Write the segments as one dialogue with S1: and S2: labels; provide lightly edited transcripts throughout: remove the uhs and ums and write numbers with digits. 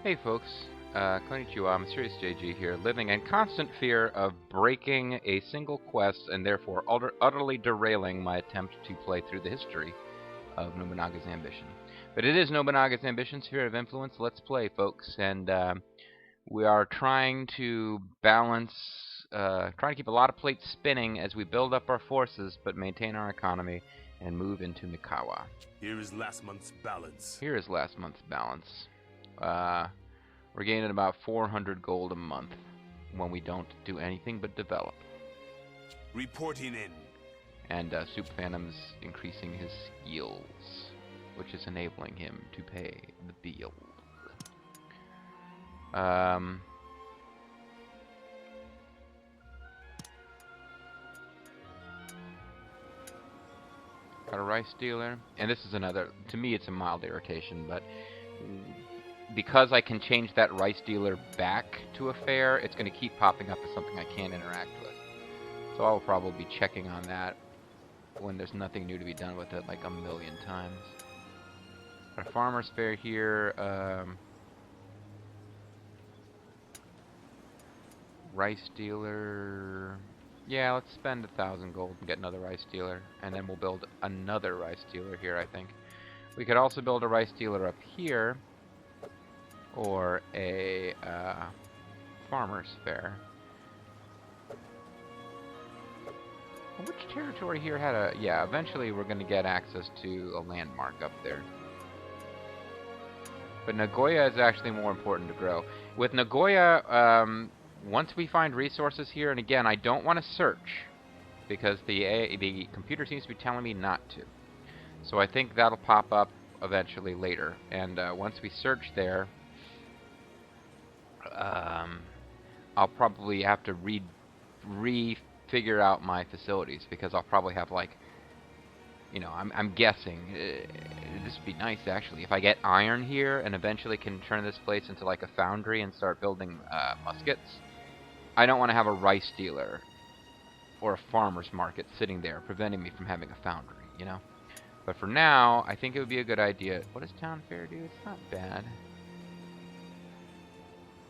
S1: Hey folks, konnichiwa, Mysterious JG here, living in constant fear of breaking a single quest and therefore utterly derailing my attempt to play through the history of Nobunaga's Ambition. But it is Nobunaga's Ambition, Sphere of Influence. Let's play, folks, and we are trying to balance, trying to keep a lot of plates spinning as we build up our forces but maintain our economy and move into Mikawa.
S2: Here is last month's balance.
S1: Here is last month's balance. We're gaining about 400 gold a month when we don't do anything but develop.
S2: Reporting in.
S1: And Soup Phantom's increasing his skills, which is enabling him to pay the bill. Got a rice dealer, and this is another, to me it's a mild irritation, but because I can change that rice dealer back to a fair, it's going to keep popping up as something I can't interact with. So I'll probably be checking on that when there's nothing new to be done with it, like a million times. Got a farmer's fair here. Rice dealer. Yeah, let's spend 1,000 gold and get another rice dealer, and then we'll build another rice dealer here, I think. We could also build a rice dealer up here, or a farmer's fair. Which territory here had a... Yeah, eventually we're going to get access to a landmark up there. But Nagoya is actually more important to grow. With Nagoya, once we find resources here, and again, I don't want to search, because the computer seems to be telling me not to. So I think that'll pop up eventually later. And once we search there, I'll probably have to re-figure out my facilities, because I'll probably have, like, you know, I'm guessing, this would be nice actually, if I get iron here and eventually can turn this place into like a foundry and start building muskets. I don't want to have a rice dealer or a farmer's market sitting there preventing me from having a foundry, you know? But for now, I think it would be a good idea. What does town fair do? It's not bad.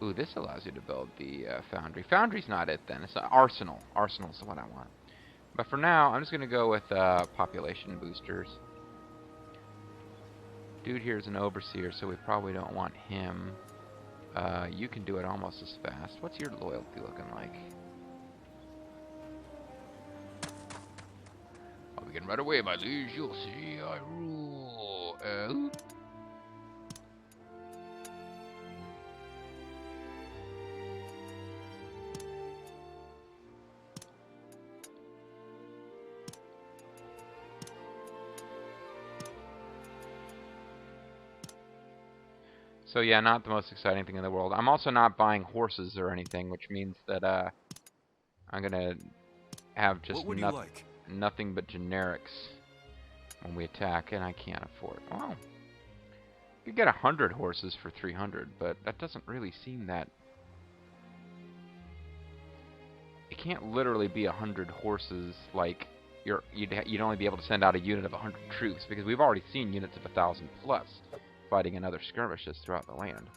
S1: Ooh, this allows you to build the foundry. Foundry's not it then. It's an arsenal. Arsenal's what I want. But for now, I'm just going to go with population boosters. Dude here is an overseer, so we probably don't want him. You can do it almost as fast. What's your loyalty looking like? I'll begin right away, my liege. You'll see I rule. So yeah, not the most exciting thing in the world. I'm also not buying horses or anything, which means that I'm gonna have just nothing but generics when we attack, and I can't afford. Well, you could get 100 horses for 300, but that doesn't really seem that. It can't literally be 100 horses. Like you'd only be able to send out a unit of 100 troops, because we've already seen units of 1,000 plus fighting in other skirmishes throughout the land.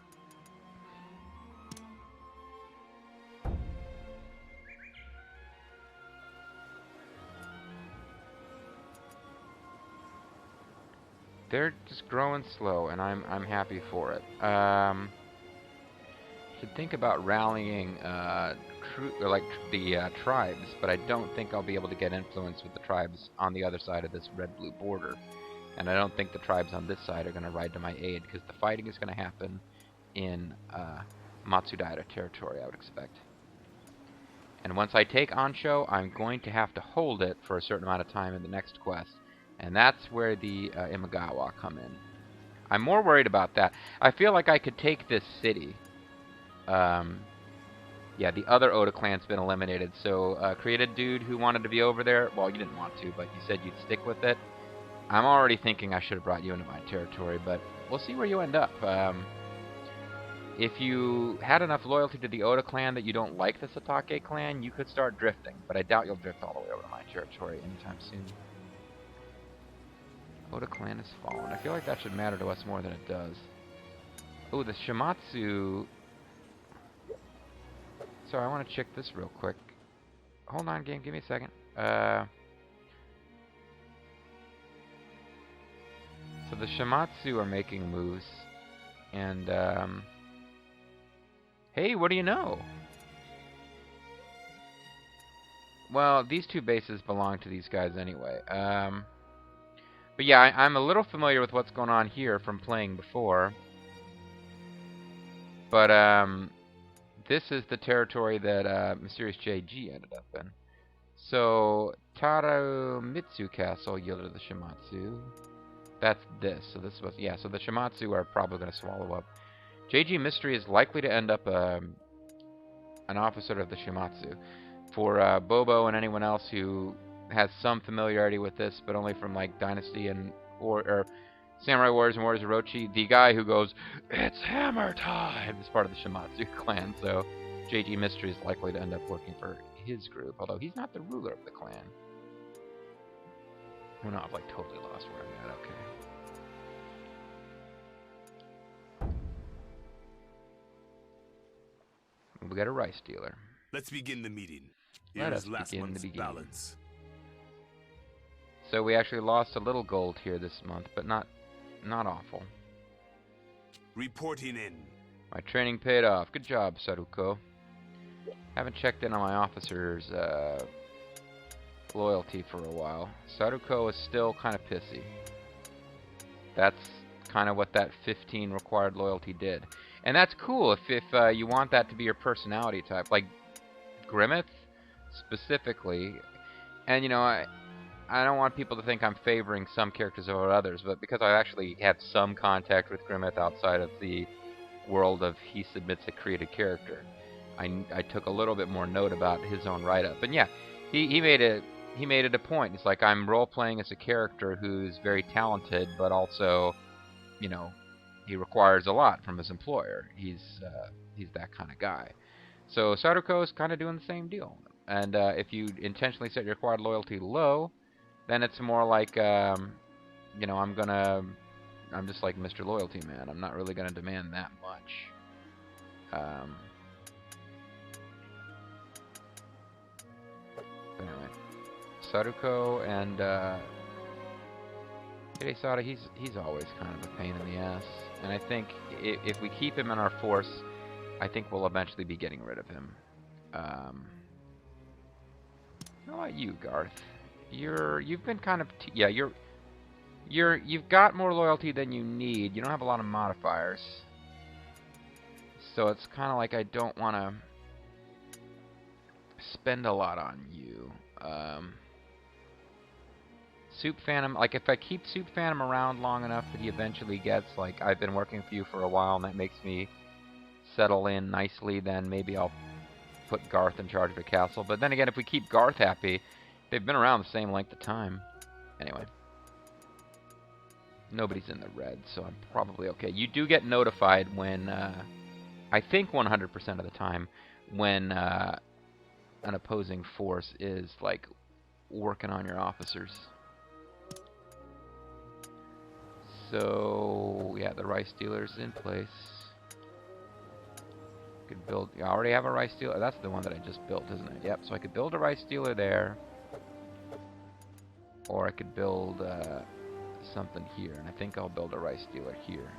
S1: They're just growing slow, and I'm happy for it. Should think about rallying the tribes, but I don't think I'll be able to get influence with the tribes on the other side of this red-blue border. And I don't think the tribes on this side are going to ride to my aid, because the fighting is going to happen in Matsudaira territory, I would expect. And once I take Ansho, I'm going to have to hold it for a certain amount of time in the next quest. And that's where the Imagawa come in. I'm more worried about that. I feel like I could take this city. Yeah, the other Oda clan's been eliminated. So created dude who wanted to be over there. Well, you didn't want to, but you said you'd stick with it. I'm already thinking I should have brought you into my territory, but we'll see where you end up. If you had enough loyalty to the Oda clan that you don't like the Satake clan, you could start drifting, but I doubt you'll drift all the way over to my territory anytime soon. Oda clan has fallen. I feel like that should matter to us more than it does. Oh, the Shimatsu. Sorry, I want to check this real quick. Hold on, game. Give me a second. So the Shimatsu are making moves. And, hey, what do you know? Well, these two bases belong to these guys anyway. But yeah, I'm a little familiar with what's going on here from playing before. But, this is the territory that, Mysterious JG ended up in. So, Taramitsu Castle yielded the Shimatsu. That's this. So this was, yeah, so the Shimatsu are probably going to swallow up. JG Mystery is likely to end up an officer of the Shimatsu. For Bobo and anyone else who has some familiarity with this, but only from like Dynasty and or Samurai Warriors and Warriors of Orochi, the guy who goes, "It's hammer time," is part of the Shimatsu clan. So JG Mystery is likely to end up working for his group, although he's not the ruler of the clan. Oh no, I've like totally lost where I'm at. Okay. We got a rice dealer.
S2: Let's begin the meeting.
S1: Let
S2: Here
S1: us
S2: is last
S1: begin the
S2: month's
S1: beginning.
S2: balance.
S1: So we actually lost a little gold here this month, but not awful.
S2: Reporting in.
S1: My training paid off. Good job, Saruko. Haven't checked in on my officer's loyalty for a while. Saruko is still kind of pissy. That's kind of what that 15 required loyalty did. And that's cool if you want that to be your personality type. Like Grimmeth, specifically. And, you know, I don't want people to think I'm favoring some characters over others, but because I actually had some contact with Grimmeth outside of the world of he submits a created character, I took a little bit more note about his own write-up. And yeah, he made it a point. It's like I'm role-playing as a character who's very talented, but also, you know, he requires a lot from his employer. He's that kind of guy. So Saruko is kind of doing the same deal. And if you intentionally set your required loyalty low, then it's more like, you know, I'm just like Mr. Loyalty Man. I'm not really gonna demand that much. Anyway, Saruko and Hidesada, he's always kind of a pain in the ass. And I think if we keep him in our force, I think we'll eventually be getting rid of him. How about you, Garth? You've been kind of you've got more loyalty than you need. You don't have a lot of modifiers, so it's kind of like I don't want to spend a lot on you. Soup Phantom, like if I keep Soup Phantom around long enough that he eventually gets, like, I've been working for you for a while and that makes me settle in nicely, then maybe I'll put Garth in charge of a castle. But then again, if we keep Garth happy, they've been around the same length of time. Anyway. Nobody's in the red, so I'm probably okay. You do get notified when, I think 100% of the time, when an opposing force is, like, working on your officers. So, yeah, the rice dealer's in place. Could build. I already have a rice dealer. That's the one that I just built, isn't it? Yep. So I could build a rice dealer there, or I could build something here, and I think I'll build a rice dealer here.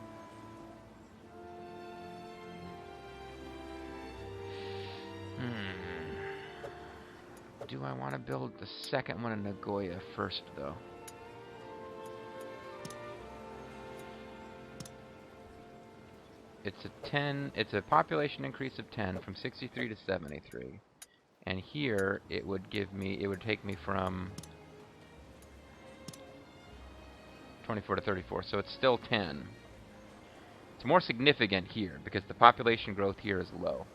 S1: Do I want to build the second one in Nagoya first, though? It's a population increase of 10 from 63 to 73. And here it would take me from 24 to 34, so it's still 10. It's more significant here because the population growth here is low.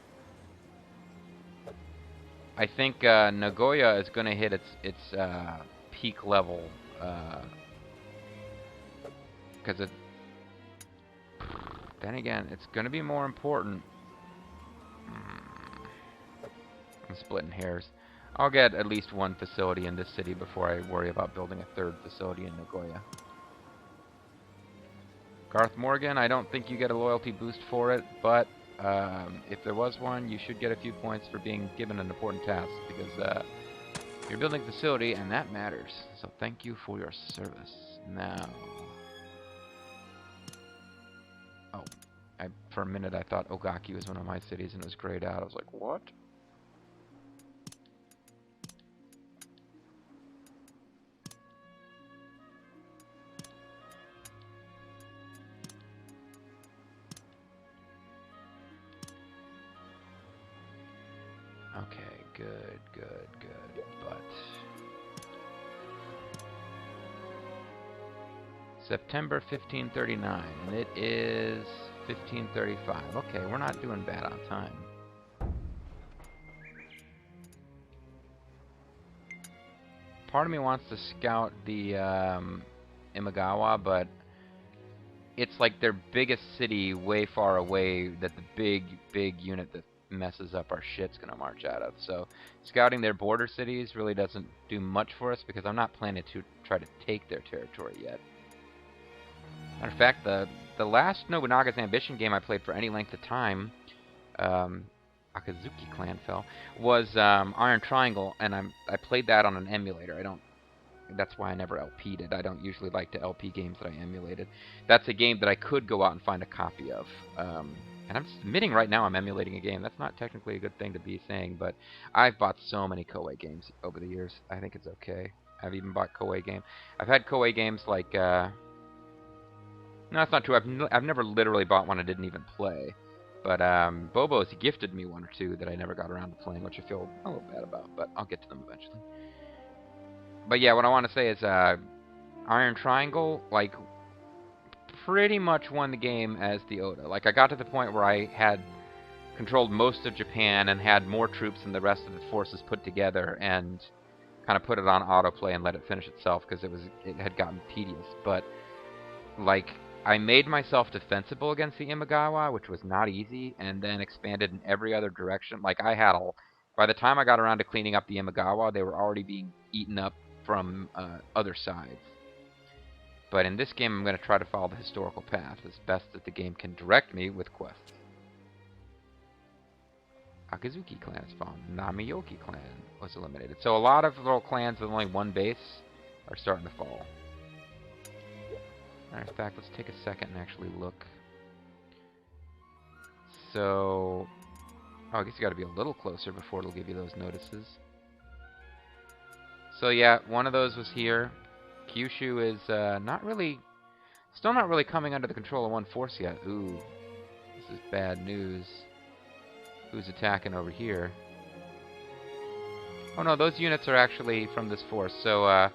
S1: I think Nagoya is going to hit its peak level because it. Then again, it's going to be more important. I'm splitting hairs. I'll get at least one facility in this city before I worry about building a third facility in Nagoya. Garth Morgan, I don't think you get a loyalty boost for it, but if there was one, you should get a few points for being given an important task, because you're building a facility, and that matters. So thank you for your service. Now... Oh, for a minute I thought Ogaki was one of my cities and it was grayed out. I was like, what? Okay, good, but... September 1539, and it is 1535. Okay, we're not doing bad on time. Part of me wants to scout the Imagawa, but it's like their biggest city way far away that the big unit that messes up our shit's gonna march out of. So scouting their border cities really doesn't do much for us because I'm not planning to try to take their territory yet. Matter of fact, the last Nobunaga's Ambition game I played for any length of time, Akazuki clan fell, was Iron Triangle, and I played that on an emulator. That's why I never LP'd it. I don't usually like to LP games that I emulated. That's a game that I could go out and find a copy of. And I'm admitting right now I'm emulating a game. That's not technically a good thing to be saying, but I've bought so many Koei games over the years. I think it's okay. I've even bought Koei games. I've had Koei games like... No, that's not true. I've never literally bought one I didn't even play. But Bobo's gifted me one or two that I never got around to playing, which I feel a little bad about, but I'll get to them eventually. But yeah, what I want to say is Iron Triangle, like, pretty much won the game as the Oda. Like, I got to the point where I had controlled most of Japan and had more troops than the rest of the forces put together, and kind of put it on autoplay and let it finish itself because it had gotten tedious. But, like... I made myself defensible against the Imagawa, which was not easy, and then expanded in every other direction. Like, by the time I got around to cleaning up the Imagawa, they were already being eaten up from other sides. But in this game, I'm going to try to follow the historical path as best that the game can direct me with quests. Akazuki clan is fallen. Namiyoki clan was eliminated. So a lot of little clans with only one base are starting to fall. Matter of fact, let's take a second and actually look. So... Oh, I guess you gotta be a little closer before it'll give you those notices. So yeah, one of those was here. Kyushu is still not really coming under the control of one force yet. Ooh, this is bad news. Who's attacking over here? Oh no, those units are actually from this force. So,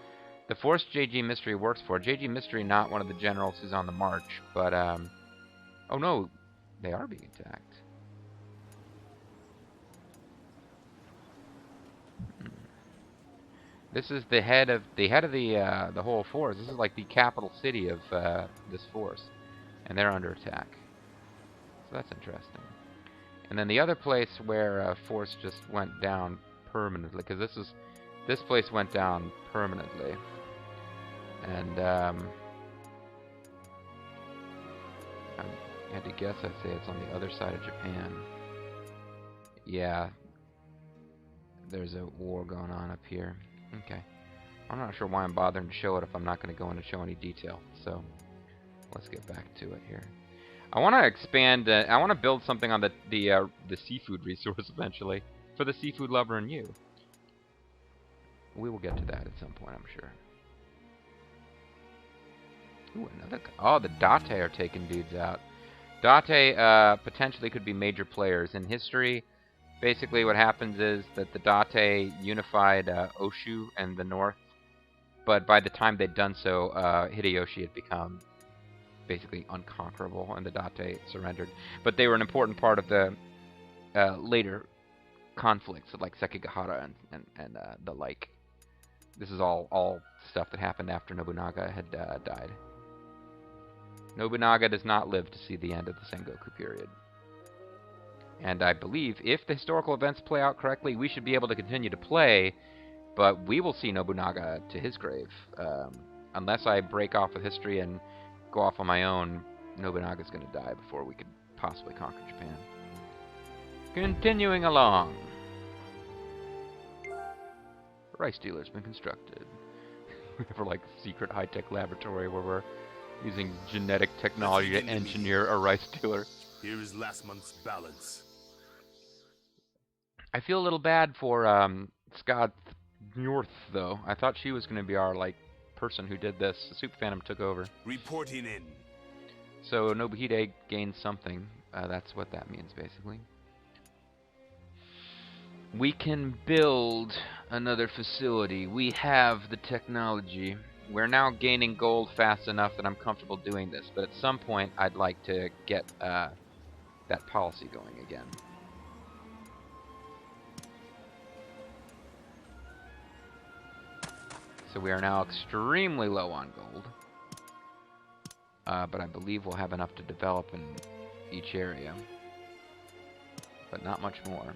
S1: the force JG Mystery works for. JG Mystery, not one of the generals who's on the march, but, oh no, they are being attacked. This is the head of the whole force. This is like the capital city of this force, and they're under attack. So that's interesting. And then the other place where force just went down permanently, because this place went down permanently, and I had to guess. I'd say it's on the other side of Japan. Yeah, there's a war going on up here. Okay. I'm not sure why I'm bothering to show it if I'm not going to go in and show any detail. So, let's get back to it here. I want to expand, I want to build something on the seafood resource eventually, for the seafood lover and you. We will get to that at some point, I'm sure. Ooh, another... Oh, the Date are taking dudes out. Date potentially could be major players. In history... Basically, what happens is that the Date unified Oshu and the north, but by the time they'd done so, Hideyoshi had become basically unconquerable, and the Date surrendered. But they were an important part of the later conflicts, like Sekigahara and the like. This is all stuff that happened after Nobunaga had died. Nobunaga does not live to see the end of the Sengoku period. And I believe, if the historical events play out correctly, we should be able to continue to play, but we will see Nobunaga to his grave. Unless I break off with history and go off on my own, Nobunaga's going to die before we could possibly conquer Japan. Continuing along. Rice dealer's been constructed. We have like a secret high-tech laboratory where we're using genetic technology to engineer a rice dealer.
S2: Here is last month's balance.
S1: I feel a little bad for Scott North though. I thought she was going to be our like person who did this. The Super Phantom took over.
S2: Reporting in.
S1: So Nobuhide gained something. That's what that means basically. We can build another facility. We have the technology. We're now gaining gold fast enough that I'm comfortable doing this, but at some point I'd like to get that policy going again. So we are now extremely low on gold, but I believe we'll have enough to develop in each area, but not much more.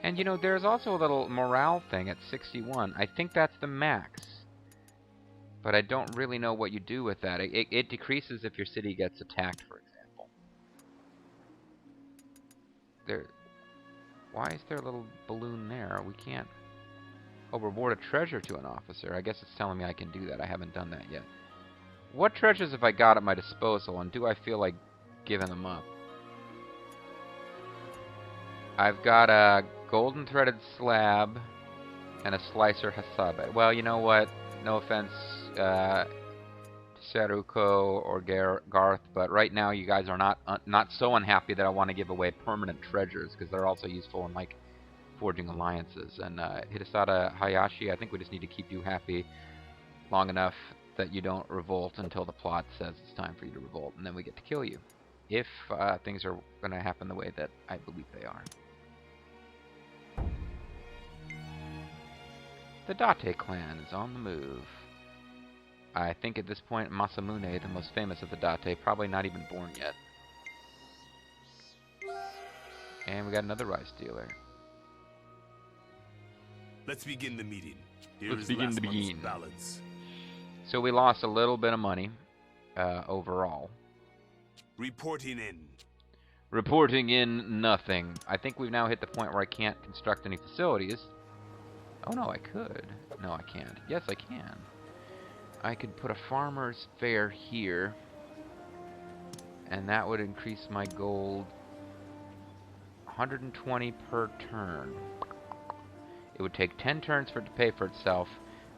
S1: And you know, there's also a little morale thing at 61. I think that's the max. But I don't really know what you do with that. It decreases if your city gets attacked, for example. Why is there a little balloon there? We can't... Oh, reward a treasure to an officer. I guess it's telling me I can do that. I haven't done that yet. What treasures have I got at my disposal, and do I feel like giving them up? I've got a golden threaded slab and a slicer Hidesada. Well, you know what? No offense to Saruko or Garth, but right now you guys are not so unhappy that I want to give away permanent treasures, because they're also useful in like forging alliances. And Hidesada Hayashi, I think we just need to keep you happy long enough that you don't revolt until the plot says it's time for you to revolt, and then we get to kill you. If things are going to happen the way that I believe they are. The Date clan is on the move. I think at this point Masamune, the most famous of the Date, probably not even born yet. And we got another rice dealer.
S2: Let's begin the meeting.
S1: Let's begin the meeting.
S2: Balance.
S1: So we lost a little bit of money overall.
S2: Reporting in.
S1: Reporting in nothing. I think we've now hit the point where I can't construct any facilities. Oh no, I could. No, I can't. Yes, I can. I could put a farmer's fair here, and that would increase my gold 120 per turn. It would take 10 turns for it to pay for itself.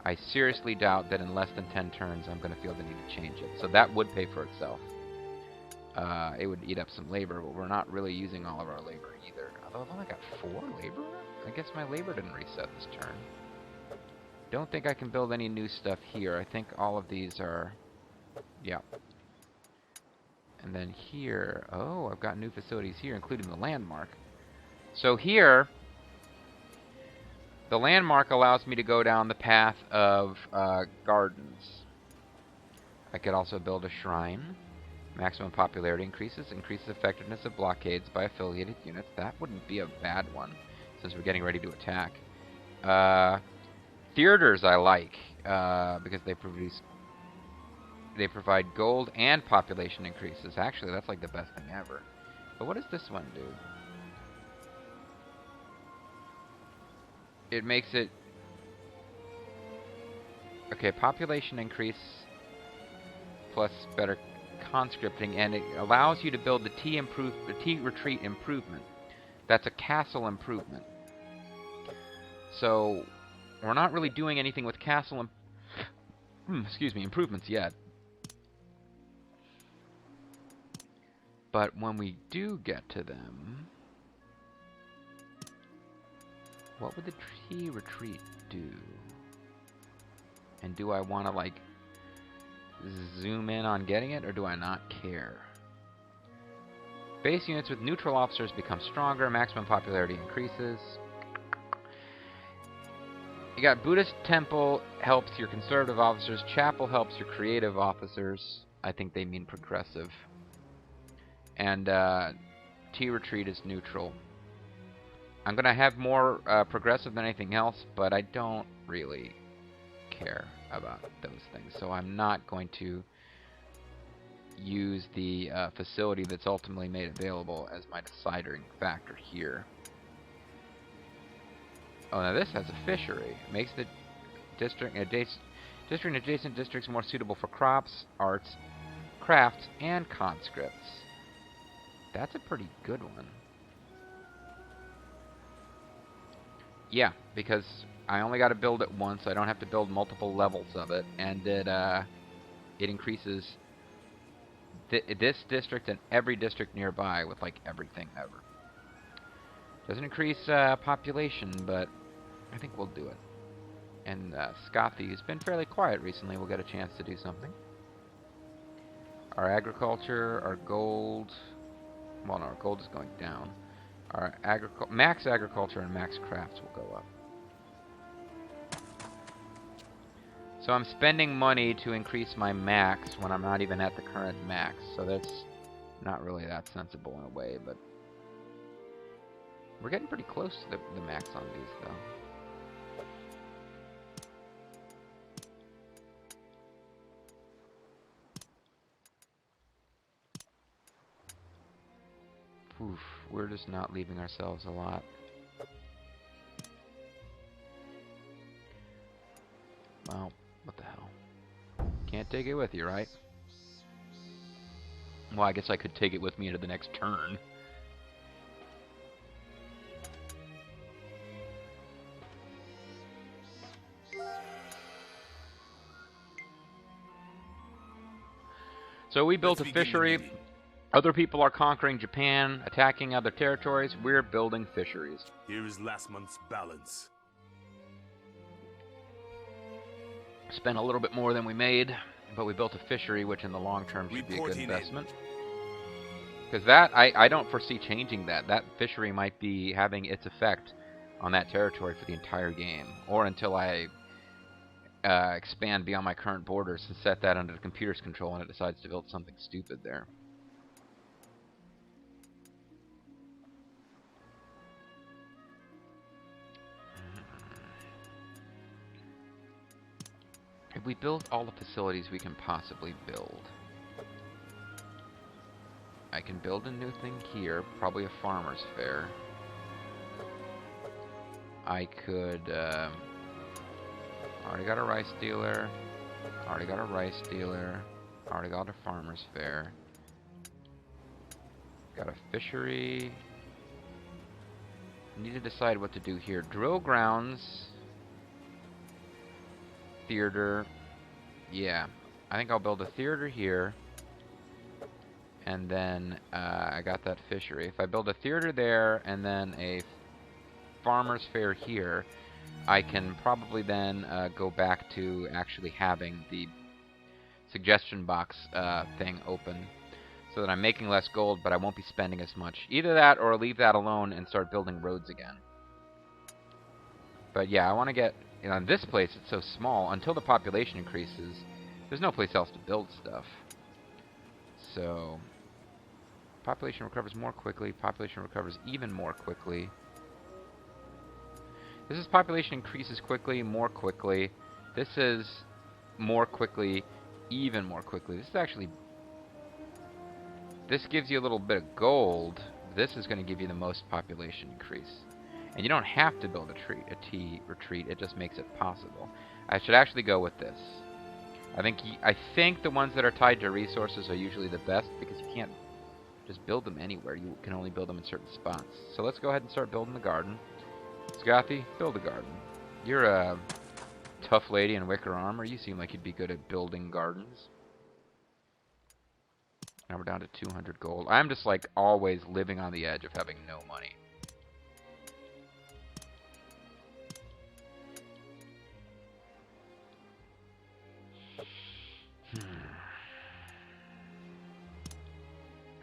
S1: I seriously doubt that in less than 10 turns I'm going to feel the need to change it. So that would pay for itself. It would eat up some labor, but we're not really using all of our labor either. Although I've only got 4 labor? I guess my labor didn't reset this turn. Don't think I can build any new stuff here. I think all of these are... Yeah. And then here... Oh, I've got new facilities here, including the landmark. So here... The landmark allows me to go down the path of gardens. I could also build a shrine. Maximum popularity increases effectiveness of blockades by affiliated units. That wouldn't be a bad one, since we're getting ready to attack. Theaters I like, because they provide gold and population increases. Actually, that's like the best thing ever. But what does this one do? It makes it... Okay, population increase plus better conscripting, and it allows you to build the T retreat improvement. That's a castle improvement. So we're not really doing anything with castle improvements yet. But when we do get to them, what would the T retreat do? And do I want to like zoom in on getting it, or do I not care? Base units with neutral officers become stronger, maximum popularity increases. You got Buddhist temple helps your conservative officers, chapel helps your creative officers. I think they mean progressive. And T retreat is neutral. I'm going to have more progressive than anything else, but I don't really care about those things. So I'm not going to use the facility that's ultimately made available as my deciding factor here. Oh, now this has a fishery. It makes the district and adjacent districts more suitable for crops, arts, crafts, and conscripts. That's a pretty good one. Yeah, because I only got to build it once. I don't have to build multiple levels of it, and it increases this district and every district nearby with like everything ever. Doesn't increase population, but I think we'll do it. And Scothy has been fairly quiet recently. We'll get a chance to do something. Our agriculture, our gold. Well, no, our gold is going down. Our max agriculture and max crafts will go up. So I'm spending money to increase my max when I'm not even at the current max. So that's not really that sensible in a way, but we're getting pretty close to the max on these, though. Oof, we're just not leaving ourselves a lot. Well, what the hell? Can't take it with you, right? Well, I guess I could take it with me into the next turn. So we built a fishery. Other people are conquering Japan, attacking other territories. We're building fisheries.
S2: Here is last month's balance.
S1: Spent a little bit more than we made, but we built a fishery, which in the long term should be a good investment. Because that, I don't foresee changing that. That fishery might be having its effect on that territory for the entire game. Or until I expand beyond my current borders and set that under the computer's control and it decides to build something stupid there. If we build all the facilities we can possibly build, I can build a new thing here, probably a farmer's fair. I could, already got a rice dealer, already got a rice dealer, already got a farmer's fair. Got a fishery. Need to decide what to do here. Drill grounds. Theater. Yeah. I think I'll build a theater here. And then I got that fishery. If I build a theater there and then a farmer's fair here, I can probably then go back to actually having the suggestion box thing open so that I'm making less gold, but I won't be spending as much. Either that or leave that alone and start building roads again. But yeah, I want to get... You know, in this place, it's so small. Until the population increases, there's no place else to build stuff. So... population recovers more quickly. Population recovers even more quickly. This is population increases quickly, more quickly. This is more quickly, even more quickly. This is actually... This gives you a little bit of gold. This is going to give you the most population increase. And you don't have to build a T retreat. It just makes it possible. I should actually go with this. I think the ones that are tied to resources are usually the best because you can't just build them anywhere. You can only build them in certain spots. So let's go ahead and start building the garden. Scothy, build a garden. You're a tough lady in wicker armor. You seem like you'd be good at building gardens. Now we're down to 200 gold. I'm just like always living on the edge of having no money.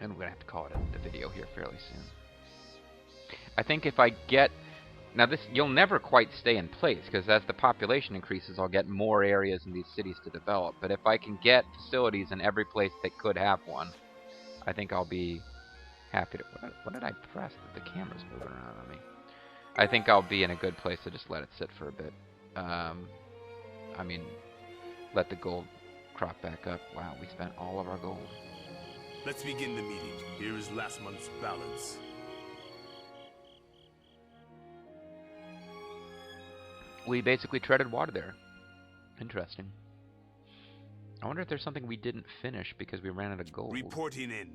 S1: And we're going to have to call it a video here fairly soon. I think if I get... Now this, you'll never quite stay in place, because as the population increases, I'll get more areas in these cities to develop. But if I can get facilities in every place that could have one, I think I'll be happy to... What did I press? The camera's moving around on me. I think I'll be in a good place to just let it sit for a bit. I mean, let the gold crop back up. Wow, we spent all of our gold.
S2: Let's begin the meeting. Here is last month's balance.
S1: We basically treaded water there. Interesting. I wonder if there's something we didn't finish because we ran out of gold.
S2: Reporting in.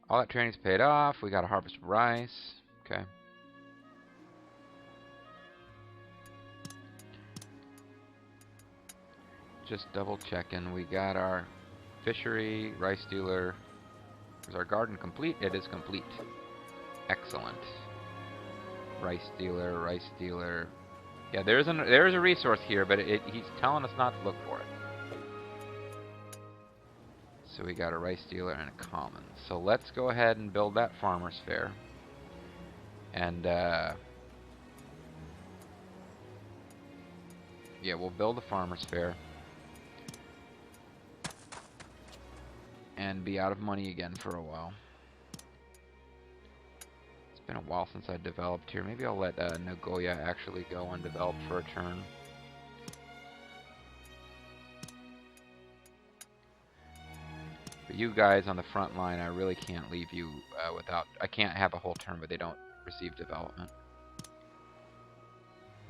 S1: All that training's paid off. We got a harvest of rice. Okay. Just double checking. We got our fishery, rice dealer. Is our garden complete? It is complete. Excellent. Rice dealer, rice dealer. Yeah, there is a resource here, but he's telling us not to look for it. So we got a rice dealer and a common. So let's go ahead and build that farmer's fair. And yeah, we'll build the farmer's fair. And be out of money again for a while. It's been a while since I developed here. Maybe I'll let Nagoya actually go and develop for a turn. But you guys on the front line, I really can't leave you without... I can't have a whole turn where they don't receive development.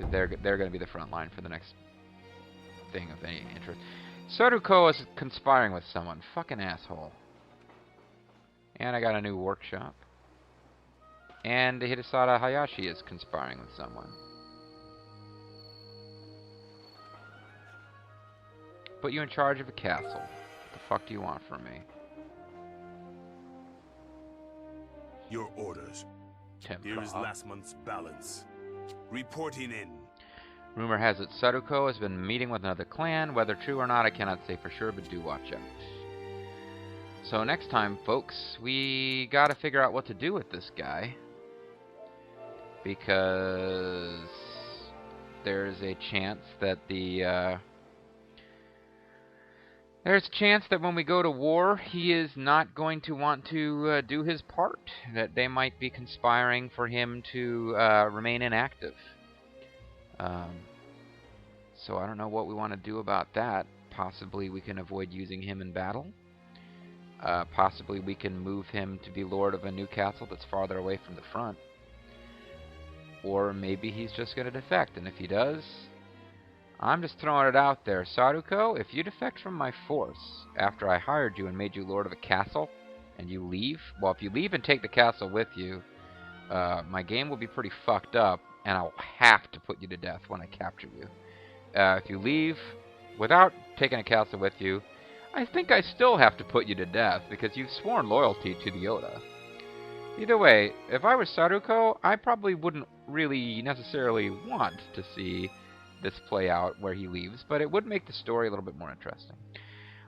S1: They're going to be the front line for the next thing of any interest. Saruko is conspiring with someone. Fucking asshole. And I got a new workshop. And Hidesada Hayashi is conspiring with someone. Put you in charge of a castle. What the fuck do you want from me?
S2: Your orders. Here is last month's balance. Reporting in.
S1: Rumor has it Saruko has been meeting with another clan. Whether true or not, I cannot say for sure, but do watch out. So next time, folks, we gotta figure out what to do with this guy. Because there's a chance that there's a chance that when we go to war, he is not going to want to do his part. That they might be conspiring for him to remain inactive. So I don't know what we want to do about that. Possibly we can avoid using him in battle. Possibly we can move him to be lord of a new castle that's farther away from the front. Or maybe he's just going to defect, and if he does, I'm just throwing it out there. Saruko, if you defect from my force after I hired you and made you lord of a castle, and you leave, well, if you leave and take the castle with you, my game will be pretty fucked up, and I'll have to put you to death when I capture you. If you leave without taking a castle with you, I think I still have to put you to death, because you've sworn loyalty to the Oda. Either way, if I was Saruko, I probably wouldn't really necessarily want to see this play out where he leaves, but it would make the story a little bit more interesting.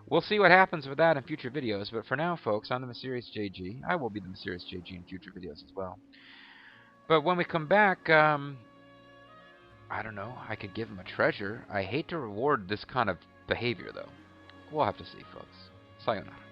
S1: We'll see what happens with that in future videos, but for now, folks, I'm the Mysterious JG. I will be the Mysterious JG in future videos as well. But when we come back, I don't know, I could give him a treasure. I hate to reward this kind of behavior, though. We'll have to see, folks. Sayonara.